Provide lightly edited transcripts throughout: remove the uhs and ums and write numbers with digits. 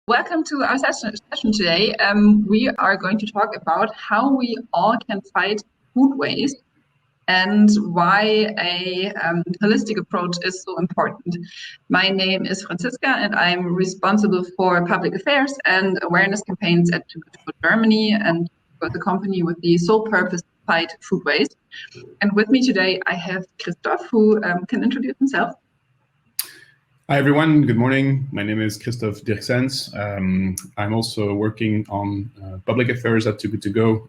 Welcome to our session today. We are going to talk about how we all can fight food waste and why a holistic approach is so important. My name is Franziska and I'm responsible for public affairs and awareness campaigns at Too Good Food Germany and for the company with the sole purpose to fight food waste. And with me today I have Christophe, who can introduce himself. Hi everyone, good morning. My name is Christophe Diercxsens. I'm also working on public affairs at Too Good To Go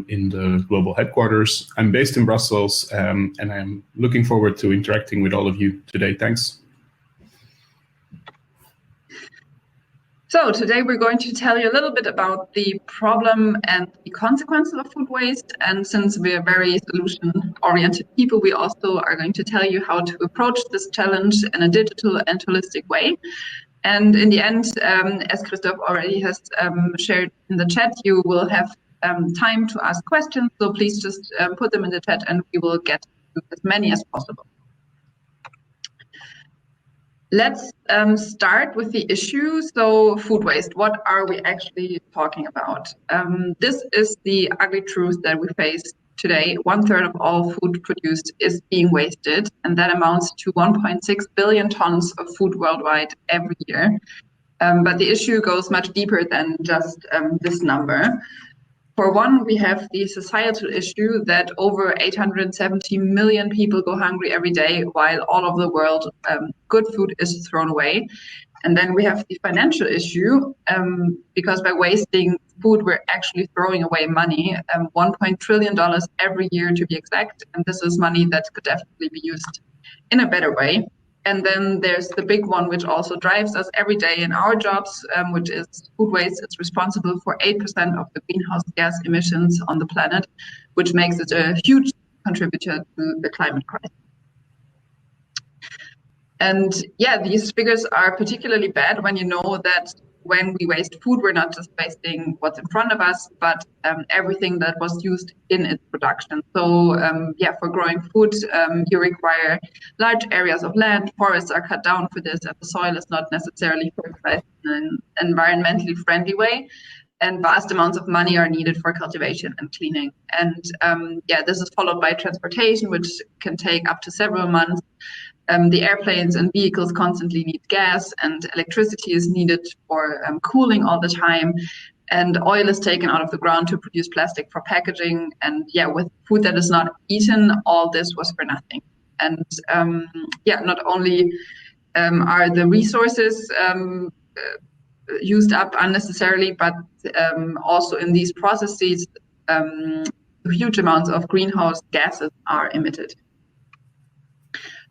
in the global headquarters. I'm based in Brussels and I'm looking forward to interacting with all of you today. Thanks. So today we're going to tell you a little bit about the problem and the consequences of food waste. And since we're very solution-oriented people, we also are going to tell you how to approach this challenge in a digital and holistic way. And in the end, as Christophe already has shared in the chat, you will have time to ask questions. So please just put them in the chat and we will get to as many as possible. Let's start with the issue. So food waste, what are we actually talking about? This is the ugly truth that we face today. 1/3 of all food produced is being wasted, and that amounts to 1.6 billion tons of food worldwide every year. But the issue goes much deeper than just this number. For one, we have the societal issue that over 870 million people go hungry every day, while all over the world good food is thrown away. And then we have the financial issue, because by wasting food, we're actually throwing away money, $1 trillion every year to be exact. And this is money that could definitely be used in a better way. And then there's the big one, which also drives us every day in our jobs, which is food waste. It's responsible for 8% of the greenhouse gas emissions on the planet, which makes it a huge contributor to the climate crisis. And yeah, these figures are particularly bad when you know that when we waste food, we're not just wasting what's in front of us, but everything that was used in its production. So for growing food, you require large areas of land. Forests are cut down for this, and the soil is not necessarily fertilized in an environmentally friendly way. And vast amounts of money are needed for cultivation and cleaning. And this is followed by transportation, which can take up to several months. The airplanes and vehicles constantly need gas, and electricity is needed for cooling all the time. And oil is taken out of the ground to produce plastic for packaging. And with food that is not eaten, all this was for nothing. And not only are the resources used up unnecessarily, but also in these processes, huge amounts of greenhouse gases are emitted.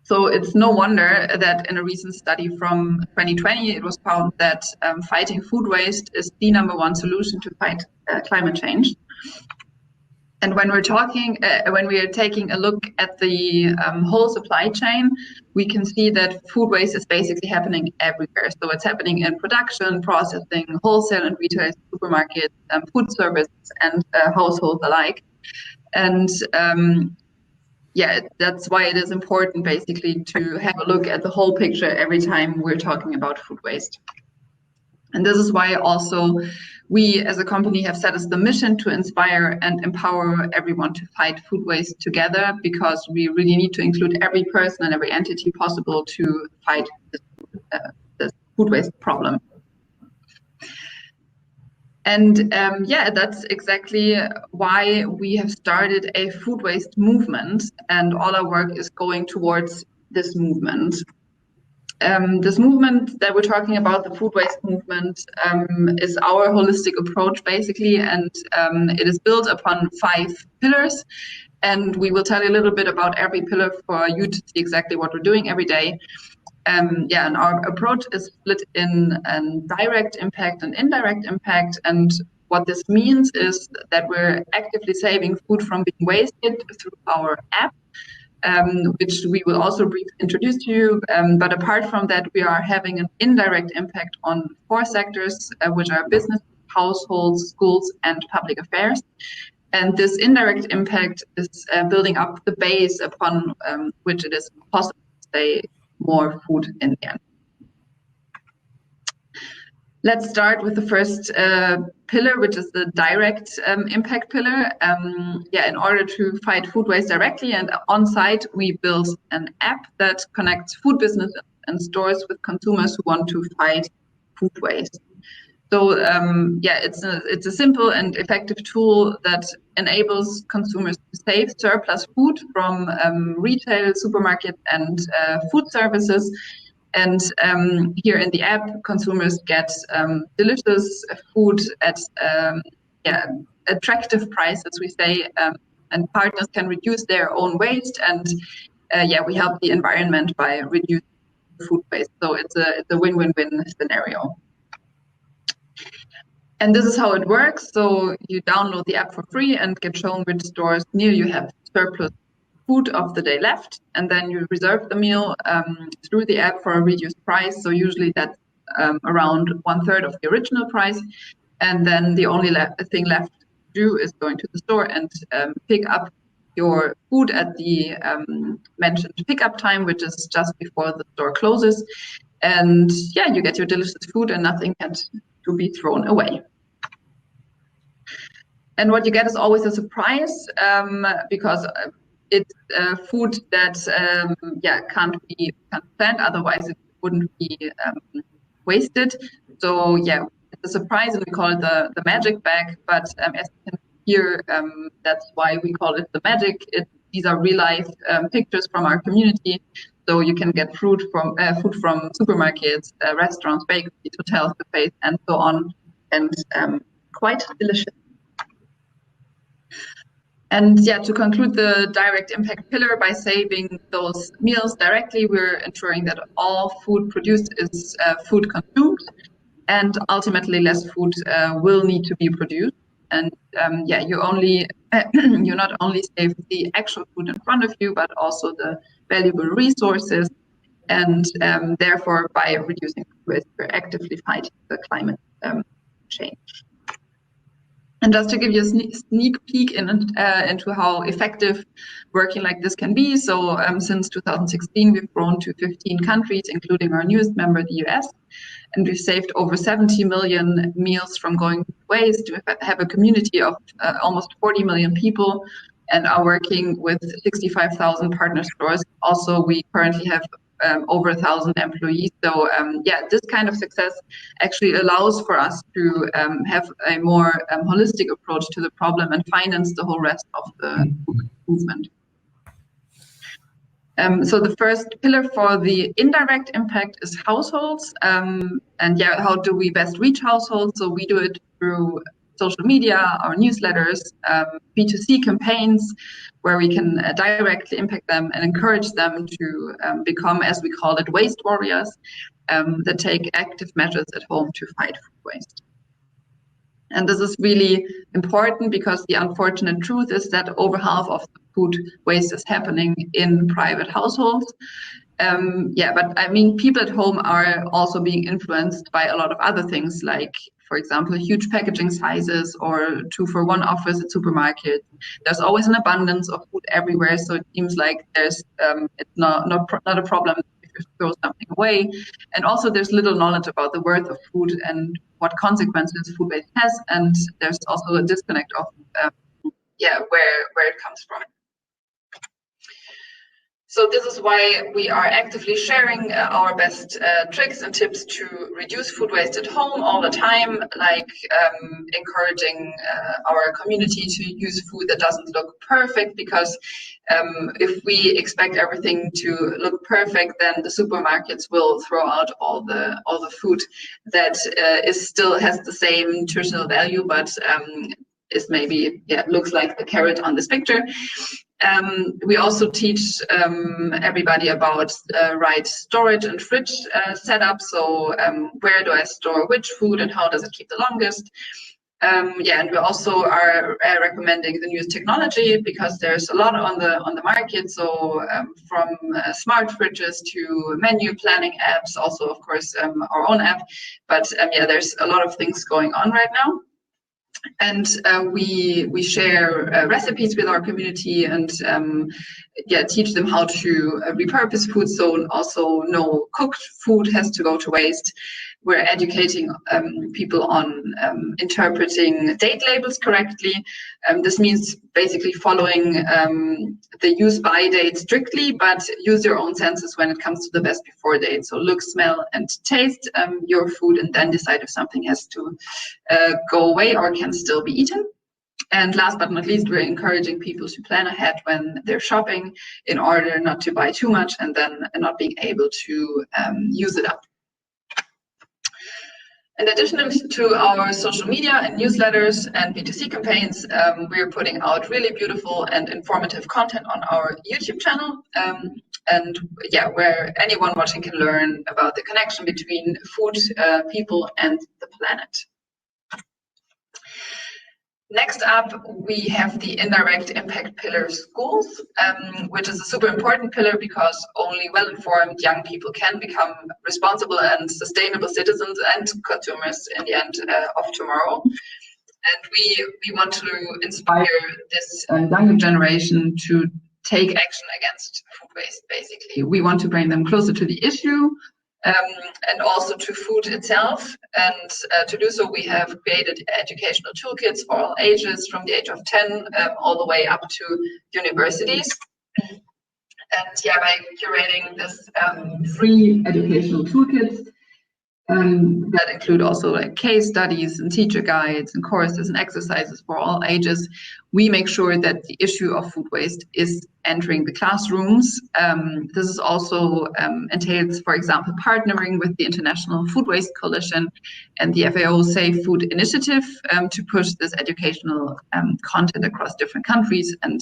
So it's no wonder that in a recent study from 2020, it was found that fighting food waste is the #1 solution to fight climate change. And when we're taking a look at the whole supply chain, we can see that food waste is basically happening everywhere. So it's happening in production, processing, wholesale and retail, supermarkets, food services, and households alike. And that's why it is important basically to have a look at the whole picture every time we're talking about food waste. And this is why also we as a company have set us the mission to inspire and empower everyone to fight food waste together, because we really need to include every person and every entity possible to fight this food waste problem. And that's exactly why we have started a food waste movement, and all our work is going towards this movement. This movement that we're talking about, the food waste movement, is our holistic approach basically, and it is built upon 5 pillars. And we will tell you a little bit about every pillar for you to see exactly what we're doing every day. And our approach is split in direct impact and indirect impact. And what this means is that we're actively saving food from being wasted through our app, which we will also briefly introduce to you. But apart from that, we are having an indirect impact on 4 sectors, which are business, households, schools, and public affairs. And this indirect impact is building up the base upon which it is possible to save more food in the end. Let's start with the first pillar, which is the direct impact pillar. In order to fight food waste directly and on site, we built an app that connects food business and stores with consumers who want to fight food waste. So it's a simple and effective tool that enables consumers to save surplus food from retail, supermarket, and food services. And here in the app, consumers get delicious food at attractive prices, we say, and partners can reduce their own waste. And we help the environment by reducing food waste. So it's a win-win-win scenario. And this is how it works. So you download the app for free and get shown which stores near you have surplus food of the day left, and then you reserve the meal through the app for a reduced price. So usually that's around 1/3 of the original price, and then the only thing left to do is going to the store and pick up your food at the mentioned pickup time, which is just before the store closes. And you get your delicious food and nothing had to be thrown away. And what you get is always a surprise because it's food that can't be planned, otherwise it wouldn't be wasted. So it's a surprise, and we call it the magic bag. But as you can hear, that's why we call it the magic. These are real life pictures from our community. So you can get food from supermarkets, restaurants, bakeries, hotels, cafes, and so on, and quite delicious. And to conclude the direct impact pillar, by saving those meals directly, we're ensuring that all food produced is food consumed, and ultimately less food will need to be produced. And you not only save the actual food in front of you, but also the valuable resources. And therefore, by reducing food waste, we're actively fighting the climate change. And just to give you a sneak peek into how effective working like this can be. So since 2016, we've grown to 15 countries, including our newest member, the US. And we've saved over 70 million meals from going to waste. We have a community of almost 40 million people and are working with 65,000 partner stores. Also, we currently have over 1,000 employees. So this kind of success actually allows for us to have a more holistic approach to the problem and finance the whole rest of the movement. So the first pillar for the indirect impact is households. How do we best reach households? So we do it through social media, our newsletters, B2C campaigns, where we can directly impact them and encourage them to become, as we call it, waste warriors that take active measures at home to fight food waste. And this is really important because the unfortunate truth is that over half of the food waste is happening in private households. But I mean, people at home are also being influenced by a lot of other things, like, for example, huge packaging sizes or 2-for-1 offers at supermarkets. There's always an abundance of food everywhere, so it seems like there's it's not a problem if you throw something away. And also, there's little knowledge about the worth of food and what consequences food waste has. And there's also a disconnect of where it comes from. So this is why we are actively sharing our best tricks and tips to reduce food waste at home all the time, like encouraging our community to use food that doesn't look perfect, because if we expect everything to look perfect, then the supermarkets will throw out all the food that still has the same nutritional value, but is maybe looks like the carrot on this picture. We also teach everybody about right storage and fridge setup. So where do I store which food and how does it keep the longest? And we also are recommending the newest technology, because there's a lot on the market. So from smart fridges to menu planning apps, also of course our own app. But there's a lot of things going on right now. And we share recipes with our community and teach them how to repurpose food. So also no cooked food has to go to waste. We're educating people on interpreting date labels correctly. This means basically following the use-by date strictly, but use your own senses when it comes to the best before date. So look, smell, and taste your food, and then decide if something has to go away or can still be eaten. And last but not least, we're encouraging people to plan ahead when they're shopping in order not to buy too much and then not being able to use it up. In addition to our social media and newsletters and B2C campaigns, we're putting out really beautiful and informative content on our YouTube channel. Where anyone watching can learn about the connection between food, people, and the planet. Next up, we have the indirect impact pillar schools, which is a super important pillar because only well-informed young people can become responsible and sustainable citizens and consumers in the end of tomorrow. And we want to inspire this younger generation to take action against food waste, basically. We want to bring them closer to the issue, and also to food itself. And to do so, we have created educational toolkits for all ages, from the age of 10 all the way up to universities. And by curating this free educational toolkits that include also like case studies and teacher guides and courses and exercises for all ages, we make sure that the issue of food waste is entering the classrooms. This is also entails, for example, partnering with the International Food Waste Coalition and the FAO Safe Food Initiative to push this educational content across different countries and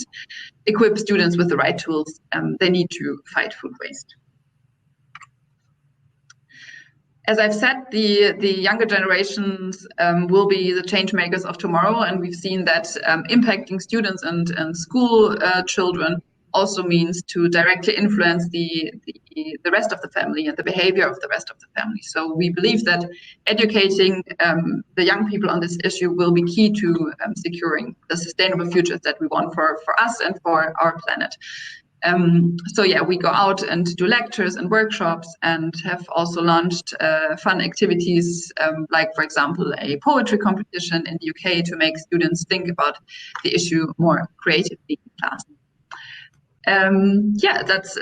equip students with the right tools they need to fight food waste. As I've said, the younger generations will be the change makers of tomorrow, and we've seen that impacting students and school children also means to directly influence the rest of the family and the behavior of the rest of the family. So we believe that educating the young people on this issue will be key to securing the sustainable futures that we want for us and for our planet. We go out and do lectures and workshops and have also launched fun activities like, for example, a poetry competition in the UK to make students think about the issue more creatively in class. That's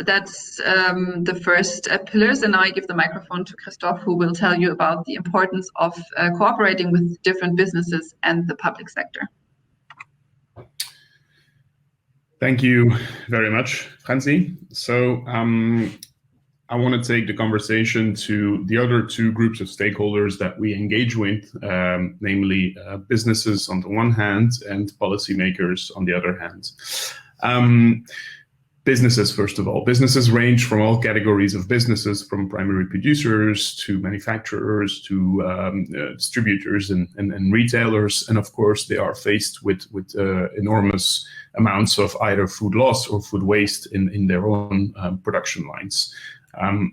the first pillars, and now I give the microphone to Christophe, who will tell you about the importance of cooperating with different businesses and the public sector. Thank you very much, Franzi. So I want to take the conversation to the other two groups of stakeholders that we engage with, namely businesses on the one hand and policymakers on the other hand. Businesses, first of all. Businesses range from all categories of businesses, from primary producers to manufacturers to distributors and retailers. And of course, they are faced with enormous amounts of either food loss or food waste in their own production lines.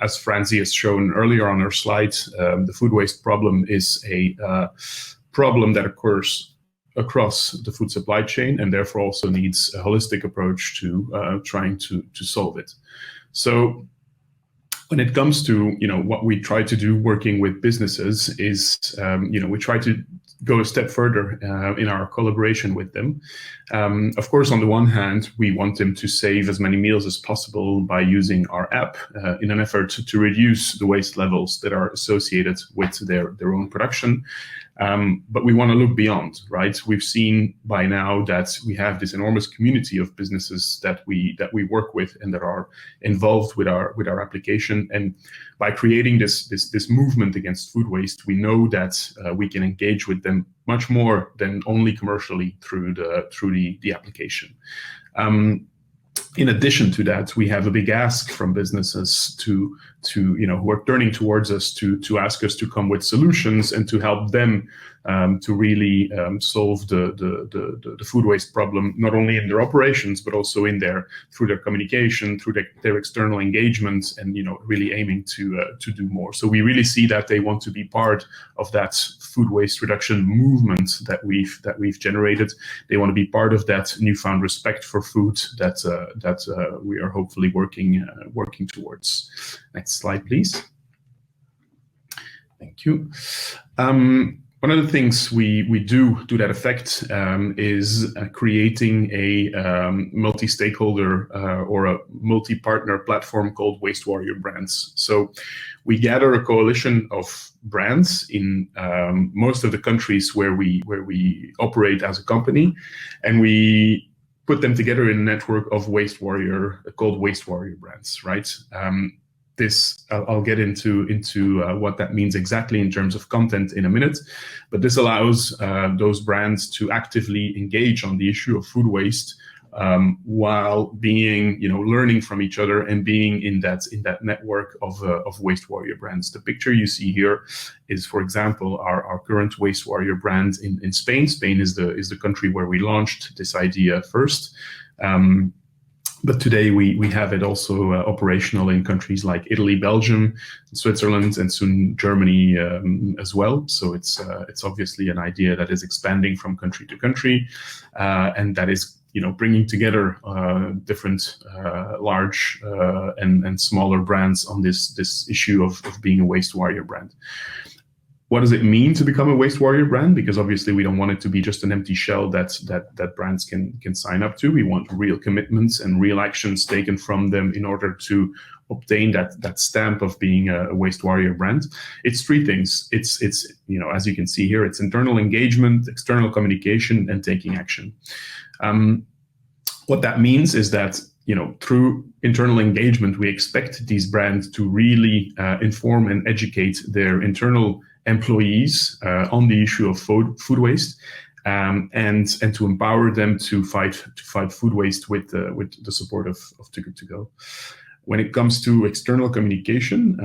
As Franzi has shown earlier on her slide, the food waste problem is a problem that occurs across the food supply chain and therefore also needs a holistic approach to trying to solve it. So when it comes to what we try to do working with businesses is we try to go a step further in our collaboration with them. Of course, on the one hand, we want them to save as many meals as possible by using our app in an effort to reduce the waste levels that are associated with their own production. But we want to look beyond, right? We've seen by now that we have this enormous community of businesses that we work with and that are involved with our application. And by creating this movement against food waste, we know that we can engage with them much more than only commercially through the application. In addition to that, we have a big ask from businesses to who are turning towards us to ask us to come with solutions and to help them to really solve the food waste problem, not only in their operations but also through their communication, through their external engagement, and really aiming to do more. So we really see that they want to be part of that food waste reduction movement that we've generated. They want to be part of that newfound respect for food that we are hopefully working towards. Next slide, please. Thank you. One of the things we do to that effect is creating a multi-stakeholder or a multi-partner platform called Waste Warrior Brands. So we gather a coalition of brands in most of the countries where we operate as a company, and we put them together in a network of Waste Warrior called Waste Warrior Brands, right? This I'll get into what that means exactly in terms of content in a minute, but this allows those brands to actively engage on the issue of food waste while being, learning from each other and being in that network of Waste Warrior brands. The picture you see here is, for example, our current Waste Warrior brand in Spain. Spain is the country where we launched this idea first. But today we have it also operational in countries like Italy, Belgium, Switzerland, and soon Germany as well. So it's obviously an idea that is expanding from country to country, and that is bringing together different large and smaller brands on this issue of being a Waste Warrior brand. What does it mean to become a Waste Warrior brand? Because obviously we don't want it to be just an empty shell that brands can sign up to. We want real commitments and real actions taken from them in order to obtain that stamp of being a Waste Warrior brand. It's three things. It's as you can see here, it's internal engagement, external communication, and taking action. What that means is that through internal engagement, we expect these brands to really inform and educate their internal employees on the issue of food waste, and to empower them to fight food waste with the support of Too Good To Go. When it comes to external communication,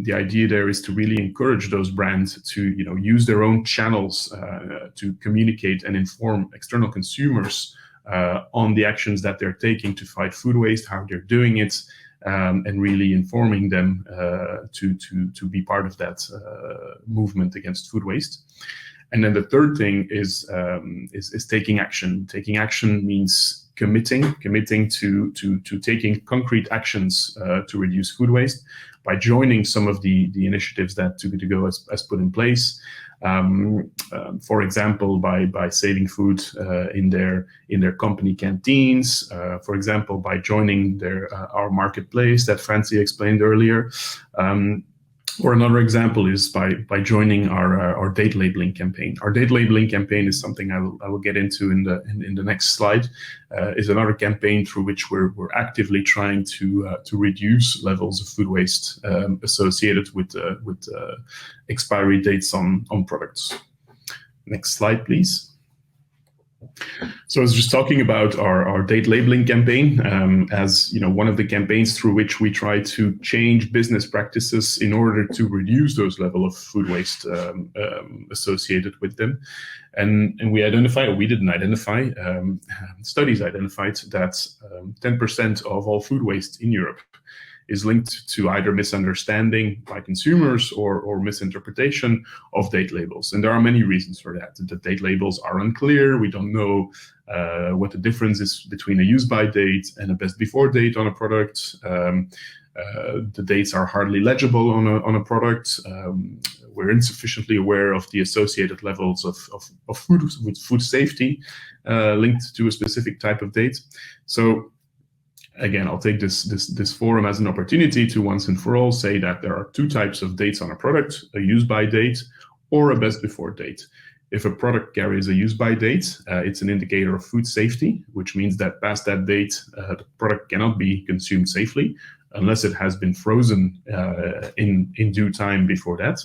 the idea there is to really encourage those brands to use their own channels to communicate and inform external consumers on the actions that they're taking to fight food waste, how they're doing it, and really informing them to be part of that movement against food waste. And then the third thing is taking action. Taking action means committing to taking concrete actions to reduce food waste by joining some of the initiatives that Too Good To Go has put in place. For example, by saving food in their company canteens, for example, by joining our marketplace that Francie explained earlier, or another example is by joining our date labeling campaign. Our date labeling campaign is something I will get into in the next slide. Is another campaign through which we're actively trying to reduce levels of food waste associated with expiry dates on products. Next slide, please. So I was just talking about our date labeling campaign as one of the campaigns through which we try to change business practices in order to reduce those levels of food waste associated with them. And we didn't identify, studies identified that 10% of all food waste in Europe is linked to either misunderstanding by consumers or misinterpretation of date labels. And there are many reasons for that. The date labels are unclear. We don't know what the difference is between a use-by date and a best-before date on a product. The dates are hardly legible on a product. We're insufficiently aware of the associated levels of food with food safety linked to a specific type of date. So again, I'll take this forum as an opportunity to once and for all say that there are two types of dates on a product: a use-by date or a best-before date. If a product carries a use-by date, it's an indicator of food safety, which means that past that date, the product cannot be consumed safely unless it has been frozen in due time before that.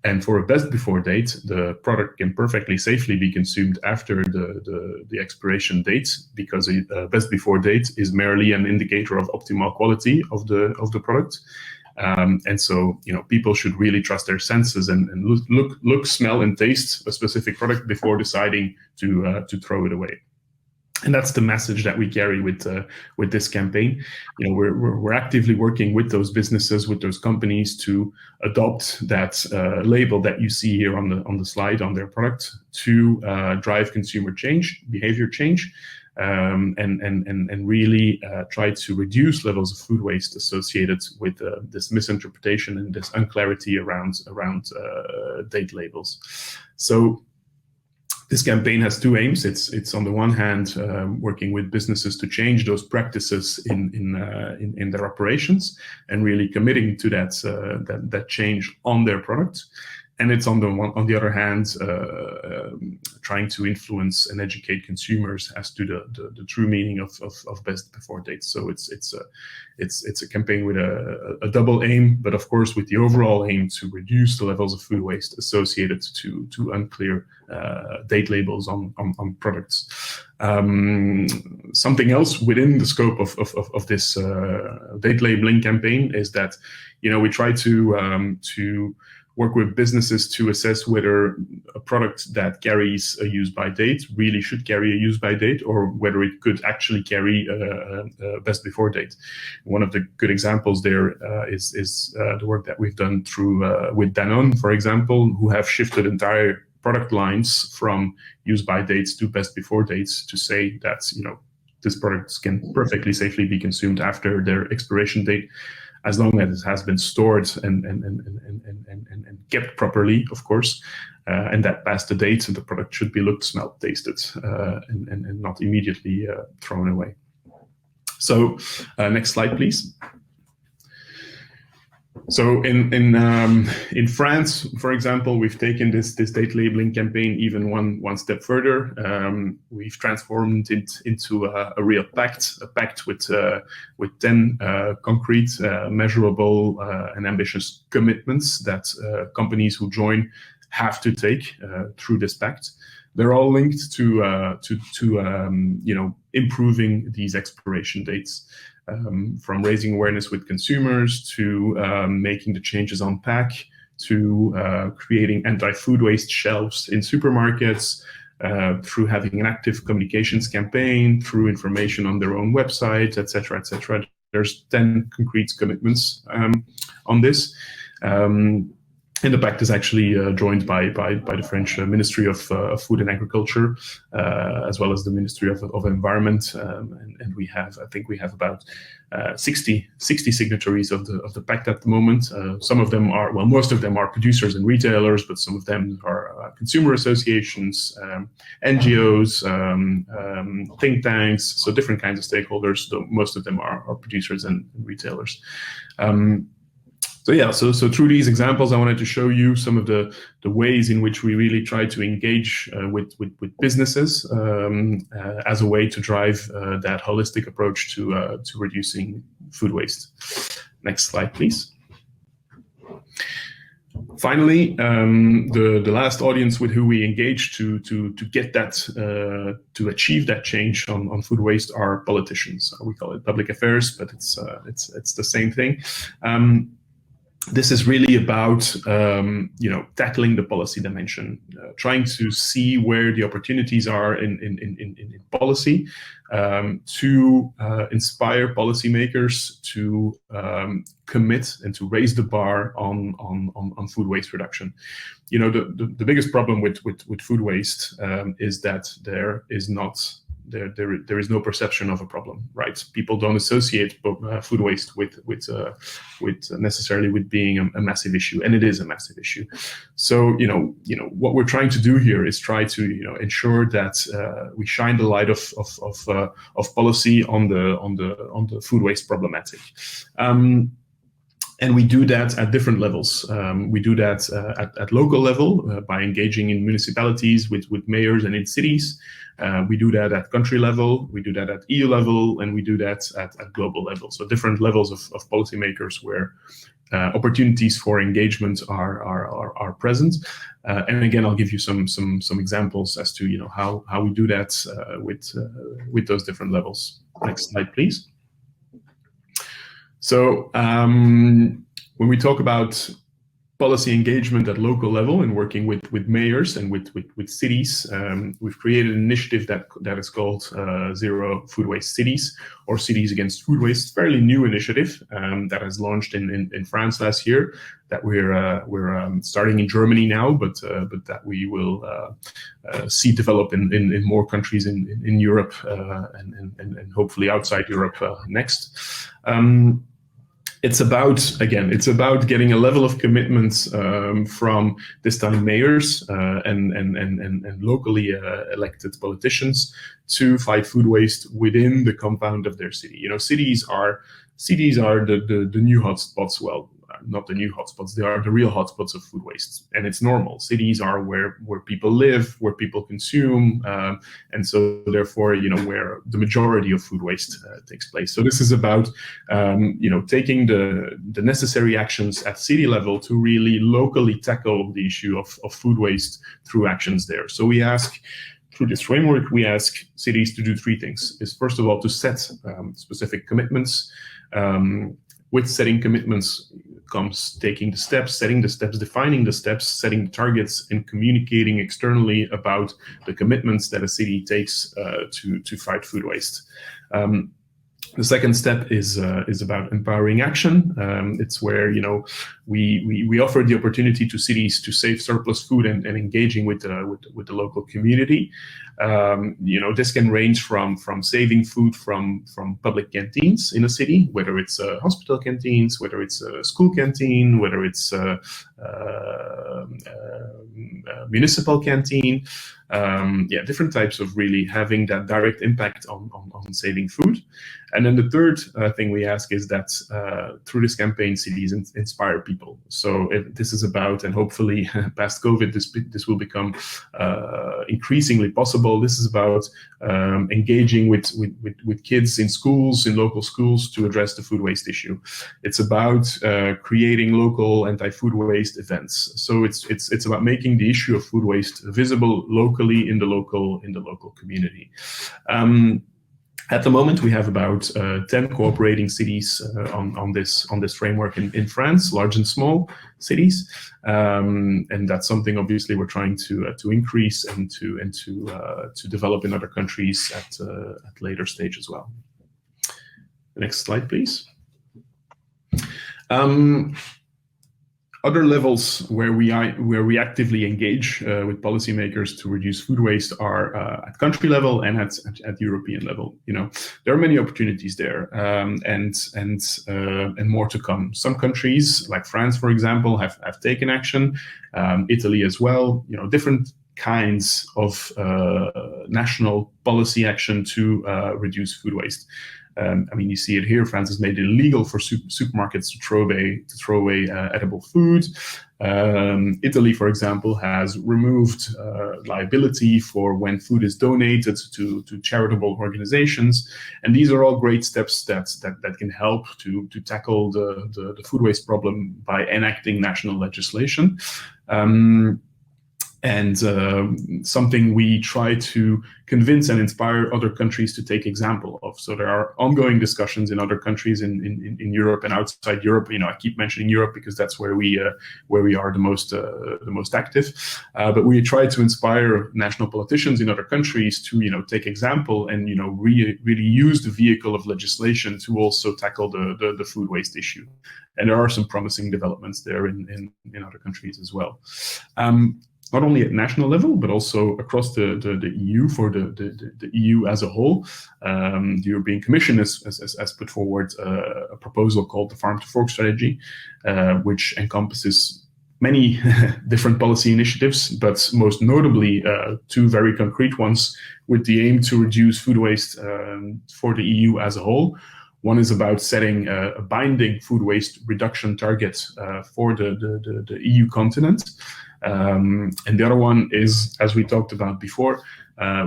And for a best before date, the product can perfectly safely be consumed after the expiration date, because a best before date is merely an indicator of optimal quality of the product. And so, people should really trust their senses and look, smell, and taste a specific product before deciding to throw it away. And that's the message that we carry with this campaign. We're actively working with those businesses, with those companies, to adopt that label that you see here on the slide on their product, to drive consumer change, behavior change, and really try to reduce levels of food waste associated with this misinterpretation and this unclarity around date labels. So this campaign has two aims. It's on the one hand working with businesses to change those practices in their operations and really committing to that change on their product. And it's on the other hand trying to influence and educate consumers as to the true meaning of best before dates. So it's a campaign with a double aim, but of course with the overall aim to reduce the levels of food waste associated to unclear date labels on products. Something else within the scope of this date labeling campaign is that we try to work with businesses to assess whether a product that carries a use-by date really should carry a use-by date, or whether it could actually carry a best-before date. One of the good examples there is the work that we've done with Danone, for example, who have shifted entire product lines from use-by dates to best-before dates to say that this product can perfectly safely be consumed after their expiration date, as long as it has been stored and kept properly, of course, and that past the date, the product should be looked, smelled, tasted, and not immediately thrown away. So, next slide, please. So in France, for example, we've taken this date labeling campaign even one step further. We've transformed it into a real pact, a pact with 10 concrete, measurable, and ambitious commitments that companies who join have to take through this pact. They're all linked to improving these expiration dates. From raising awareness with consumers to making the changes on pack, to creating anti-food waste shelves in supermarkets, through having an active communications campaign, through information on their own website, etc., etc. There's 10 concrete commitments on this. And the pact is actually joined by the French Ministry of Food and Agriculture, as well as the Ministry of Environment, and I think we have about 60 signatories of the pact at the moment. Some of them are, well, most of them are producers and retailers, but some of them are consumer associations, NGOs, think tanks, so different kinds of stakeholders. Though most of them are producers and retailers. So through these examples, I wanted to show you some of the ways in which we really try to engage with businesses as a way to drive that holistic approach to reducing food waste. Next slide, please. Finally, the last audience with who we engage to get that to achieve that change on food waste are politicians. We call it public affairs, but it's the same thing. This is really about tackling the policy dimension, trying to see where the opportunities are in policy, to inspire policymakers to commit and to raise the bar on food waste reduction. The biggest problem with food waste is that there is no perception of a problem, right? People don't associate food waste with necessarily with being a massive issue, and it is a massive issue. So what we're trying to do here is try to ensure that we shine the light of policy on the food waste problematic. And we do that at different levels. We do that at local level by engaging in municipalities with mayors and in cities. We do that at country level, we do that at EU level, and we do that at global level. So different levels of policymakers where opportunities for engagement are present. And again, I'll give you some examples as to how we do that with those different levels. Next slide, please. So when we talk about policy engagement at local level and working with mayors and with cities, we've created an initiative that is called Zero Food Waste Cities, or Cities Against Food Waste. Fairly new initiative that has launched in France last year, that we're starting in Germany now, but that we will see develop in more countries in Europe and hopefully outside Europe next. It's about getting a level of commitments from this time mayors and locally elected politicians to fight food waste within the compound of their city. Cities are the new hotspots. Well, not the new hotspots, they are the real hotspots of food waste, and it's normal. Cities are where people live, where people consume, and so therefore, where the majority of food waste takes place. So this is about taking the necessary actions at city level to really locally tackle the issue of food waste through actions there. So through this framework, we ask cities to do three things. Is first of all to set specific commitments. With setting commitments comes taking the steps, setting the steps, defining the steps, setting the targets, and communicating externally about the commitments that a city takes to fight food waste. The second step is about empowering action. It's where we offer the opportunity to cities to save surplus food and engaging with the local community. This can range from saving food from public canteens in a city, whether it's hospital canteens, whether it's a school canteen, whether it's a municipal canteen. Different types of really having that direct impact on saving food. And then the third thing we ask is that through this campaign, cities inspire people. So this is about, and hopefully past COVID, this will become increasingly possible. This is about engaging with kids in schools, in local schools, to address the food waste issue. It's about creating local anti-food waste events. So it's about making the issue of food waste visible locally in the local community. At the moment, we have about 10 cooperating cities on this framework in France, large and small cities, and that's something obviously we're trying to increase and to develop in other countries at later stage as well. Next slide, please. Other levels where we actively engage with policymakers to reduce food waste are at country level and at European level. There are many opportunities there, and more to come. Some countries, like France, for example, have taken action. Italy as well. Different kinds of national policy action to reduce food waste. You see it here. France has made it illegal for supermarkets to throw away edible food. Italy, for example, has removed liability for when food is donated to charitable organizations. And these are all great steps that can help to tackle the food waste problem by enacting national legislation. And something we try to convince and inspire other countries to take example of. So there are ongoing discussions in other countries in Europe and outside Europe. I keep mentioning Europe because that's where we are the most active. But we try to inspire national politicians in other countries to take example and really use the vehicle of legislation to also tackle the food waste issue. And there are some promising developments there in other countries as well. Not only at national level, but also across the EU for the EU as a whole. The European Commission has put forward a proposal called the Farm to Fork Strategy, which encompasses many different policy initiatives, but most notably two very concrete ones with the aim to reduce food waste for the EU as a whole. One is about setting a binding food waste reduction target for the EU continent. And the other one is, as we talked about before,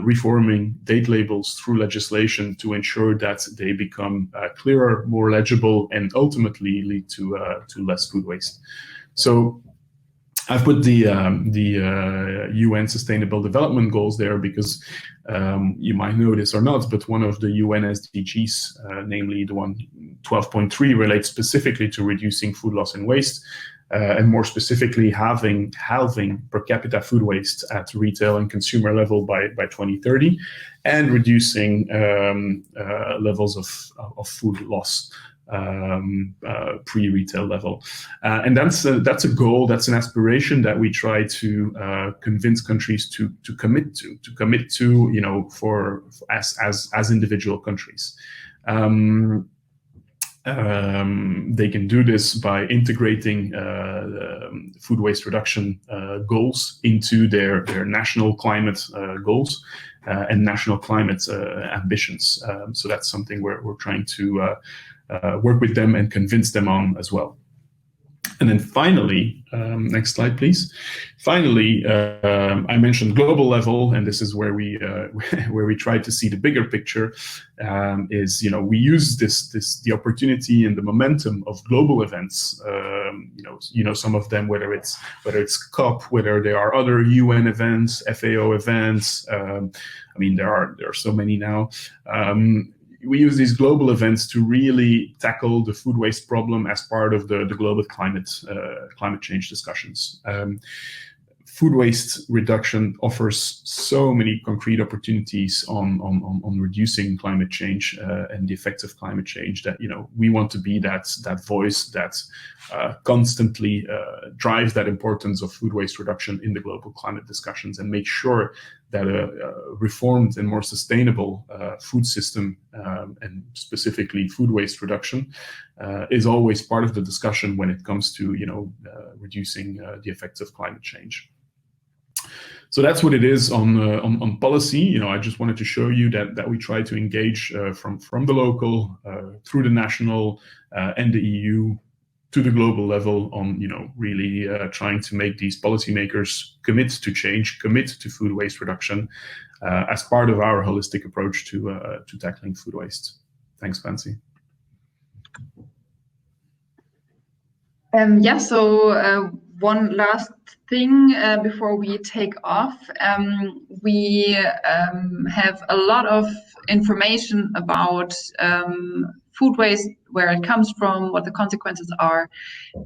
reforming date labels through legislation to ensure that they become clearer, more legible, and ultimately lead to less food waste. So I've put the UN Sustainable Development Goals there because you might know this or not, but one of the UN SDGs, namely the one 12.3, relates specifically to reducing food loss and waste, and more specifically halving per capita food waste at retail and consumer level by 2030, and reducing levels of food loss pre-retail level, and that's a goal, that's an aspiration that we try to convince countries to commit to, you know, for as individual countries. They can do this by integrating food waste reduction goals into their national climate goals and national climate ambitions. So that's something we're trying to work with them and convince them on as well. And then finally, next slide, please. Finally, I mentioned global level, and this is where we try to see the bigger picture. Is, you know, we use the opportunity and the momentum of global events. You know some of them, whether it's COP, whether there are other UN events, FAO events. I mean, there are so many now. We use these global events to really tackle the food waste problem as part of the global climate change discussions. Food waste reduction offers so many concrete opportunities on reducing climate change and the effects of climate change that, you know, we want to be that voice that constantly drives that importance of food waste reduction in the global climate discussions, and make sure that a reformed and more sustainable food system, and specifically food waste reduction, is always part of the discussion when it comes to, you know, reducing the effects of climate change. So that's what it is on policy. You know, I just wanted to show you that we try to engage from the local through the national and the EU to the global level on, you know, really trying to make these policymakers commit to change, commit to food waste reduction as part of our holistic approach to tackling food waste. Thanks, Fancy. Yeah, so one last thing before we take off. We have a lot of information about food waste, where it comes from, what the consequences are,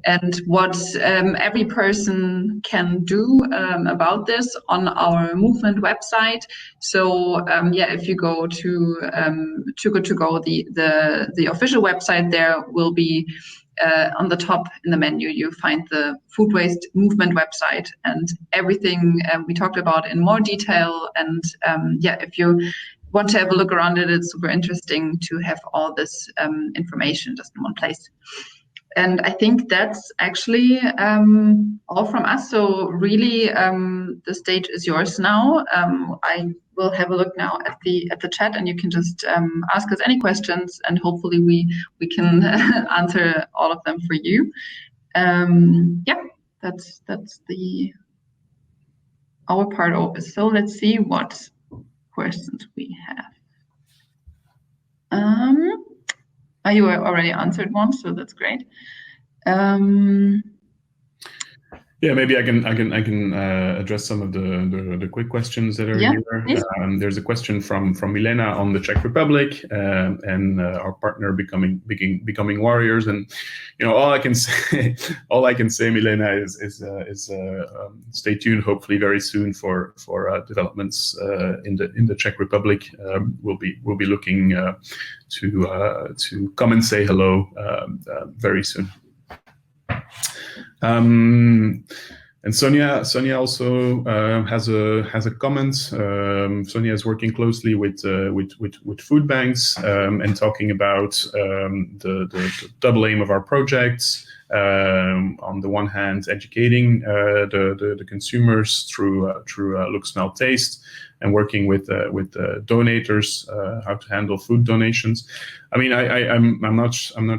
and what every person can do about this on our movement website. So yeah, if you go to Too Good To Go, the official website, there will be on the top in the menu, you find the food waste movement website and everything we talked about in more detail. And yeah, if you want to have a look around it, it's super interesting to have all this information just in one place. And I think that's actually all from us. So really, the stage is yours now. I will have a look now at the chat, and you can just ask us any questions, and hopefully we can answer all of them for you. Yeah, that's our part over. So let's see what questions we have. You already answered one, so that's great. Yeah, maybe I can address some of the quick questions that are here. There's a question from Milena on the Czech Republic and our partner becoming warriors. And you know, all I can say, Milena, is stay tuned. Hopefully, very soon for developments in the Czech Republic. We'll be looking to come and say hello very soon. And Sonia also has a comment. Sonia is working closely with food banks and talking about the double aim of our projects, On the one hand, educating the consumers through look, smell, taste, and working with donators how to handle food donations. I mean, I'm not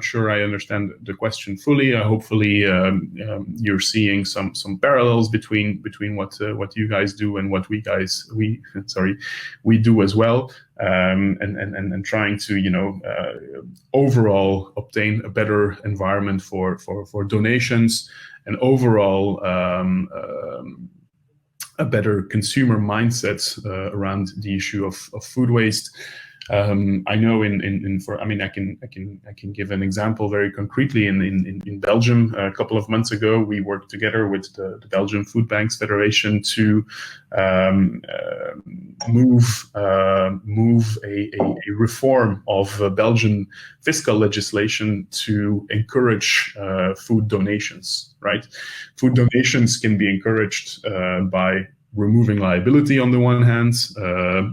sure I understand the question fully. Hopefully, you're seeing some parallels between what you guys do and what we do as well, and trying to overall obtain a better environment for donations and overall a better consumer mindset around the issue of food waste. I know I can give an example very concretely. In Belgium, a couple of months ago, we worked together with the Belgian Food Banks Federation to move a reform of Belgian fiscal legislation to encourage food donations. Right, food donations can be encouraged by removing liability on the one hand,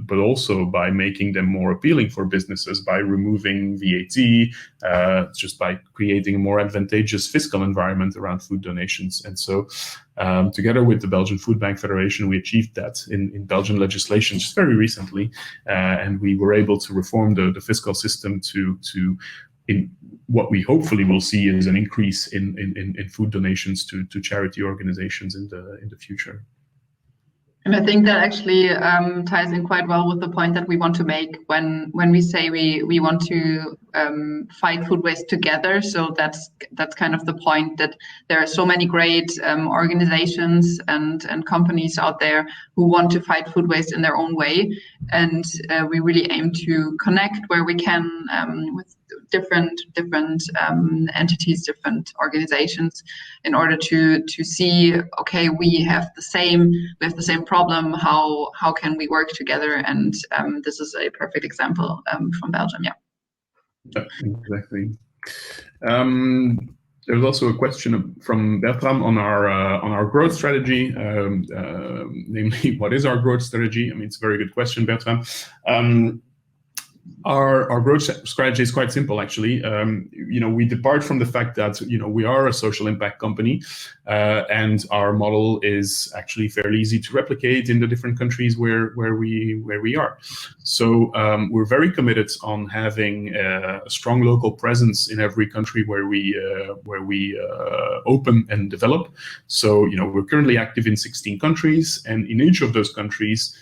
but also by making them more appealing for businesses, by removing VAT, just by creating a more advantageous fiscal environment around food donations. And so together with the Belgian Food Bank Federation, we achieved that in Belgian legislation just very recently, and we were able to reform the fiscal system to in what we hopefully will see is an increase in food donations to charity organizations in the future. And I think that actually ties in quite well with the point that we want to make when we say we want to fight food waste together. So that's kind of the point, that there are so many great organizations and companies out there who want to fight food waste in their own way, and we really aim to connect where we can with different entities, different organizations, in order to see, okay, we have the same problem. How can we work together? And this is a perfect example from Belgium. Yeah. Exactly. There's also a question from Bertram on our growth strategy, namely, what is our growth strategy? I mean, it's a very good question, Bertram. Our growth strategy is quite simple, actually. We depart from the fact that we are a social impact company, and our model is actually fairly easy to replicate in the different countries where we are. So we're very committed on having a strong local presence in every country where we open and develop. So we're currently active in 16 countries, and in each of those countries,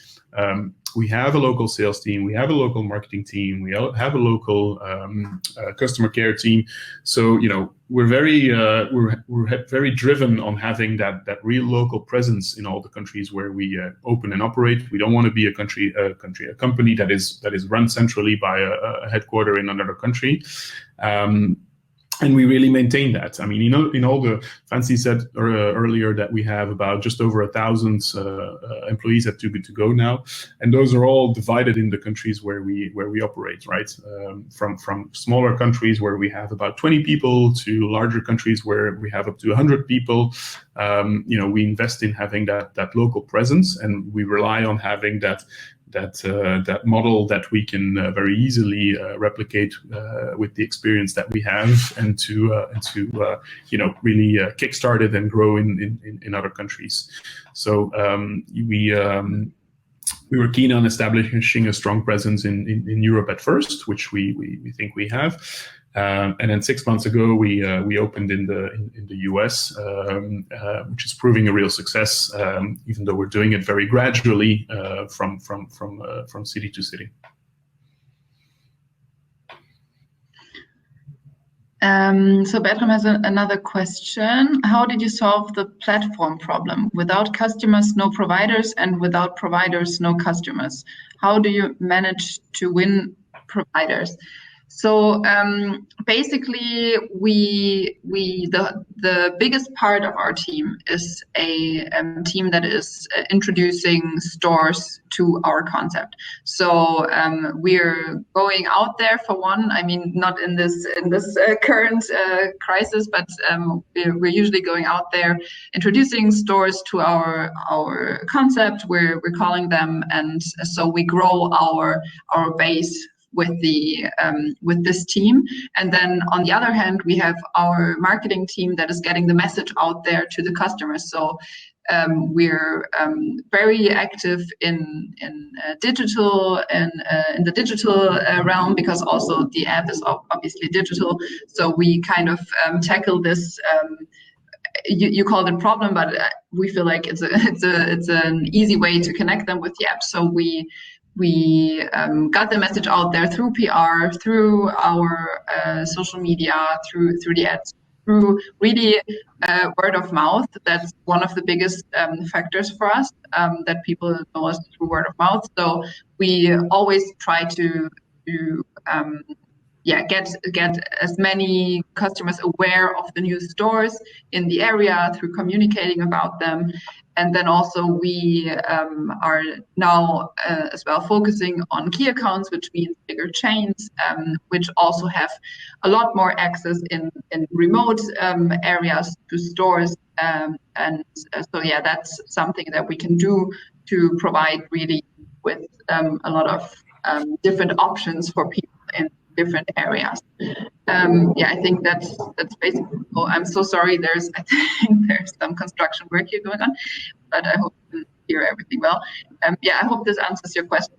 we have a local sales team, we have a local marketing team, we have a local customer care team. So we're very driven on having that real local presence in all the countries where we open and operate. We don't want to be a company that is run centrally by a headquarter in another country. And we really maintain that. I mean, in all the, Francie said earlier that we have about just over 1,000 employees at Too Good To Go now, and those are all divided in the countries where we operate, right? From smaller countries where we have about 20 people to larger countries where we have up to 100 people. We invest in having that local presence, and we rely on having that model that we can very easily replicate with the experience that we have, and to really kickstart it and grow in other countries. So we were keen on establishing a strong presence in Europe at first, which we think we have. And then 6 months ago, we opened in the US, which is proving a real success, even though we're doing it very gradually from city to city. So Bertram has another question. How did you solve the platform problem? Without customers, no providers, and without providers, no customers. How do you manage to win providers? So basically, the biggest part of our team is a team that is introducing stores to our concept. So we're going out there for one. I mean, not in this current crisis, but we're usually going out there, introducing stores to our concept. We're calling them, and so we grow our base with this team. And then on the other hand, we have our marketing team that is getting the message out there to the customers. So we're very active in digital and in the digital realm, because also the app is obviously digital. So we kind of tackle this. You called it problem, but we feel like it's an easy way to connect them with the app. So we got the message out there through PR, through our social media, through the ads, through really word of mouth. That's one of the biggest factors for us, that people know us through word of mouth. So we always try to get as many customers aware of the new stores in the area through communicating about them. And then also we are now as well focusing on key accounts, which means bigger chains, which also have a lot more access in remote areas to stores. So yeah, that's something that we can do to provide really with a lot of different options for people in different areas. I think that's basically. Oh, I'm so sorry. I think there's some construction work here going on, but I hope you hear everything well. I hope this answers your question.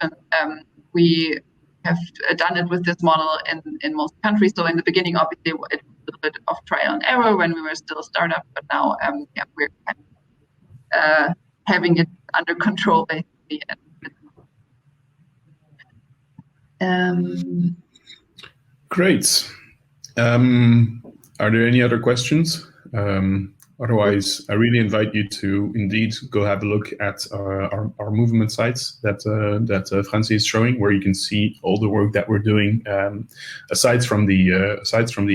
We have done it with this model in most countries. So in the beginning, obviously, it was a little bit of trial and error when we were still a startup, but now we're kind of, having it under control basically. Great. Are there any other questions? Otherwise, I really invite you to indeed go have a look at our movement sites that Franzi is showing, where you can see all the work that we're doing aside from the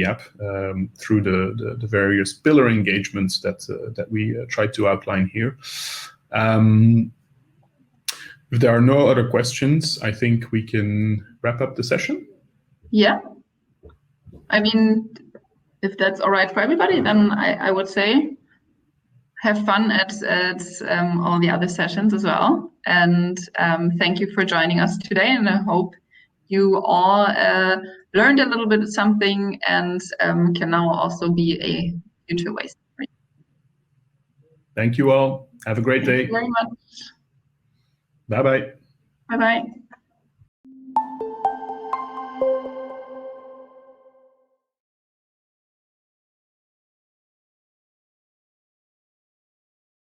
app, through the various pillar engagements that we tried to outline here. If there are no other questions, I think we can wrap up the session. Yeah. I mean, if that's all right for everybody, then I would say have fun at all the other sessions as well. And thank you for joining us today. And I hope you all learned a little bit of something and can now also be a future waste free. Thank you all. Have a great day. Thank you very much. Bye-bye. Bye-bye.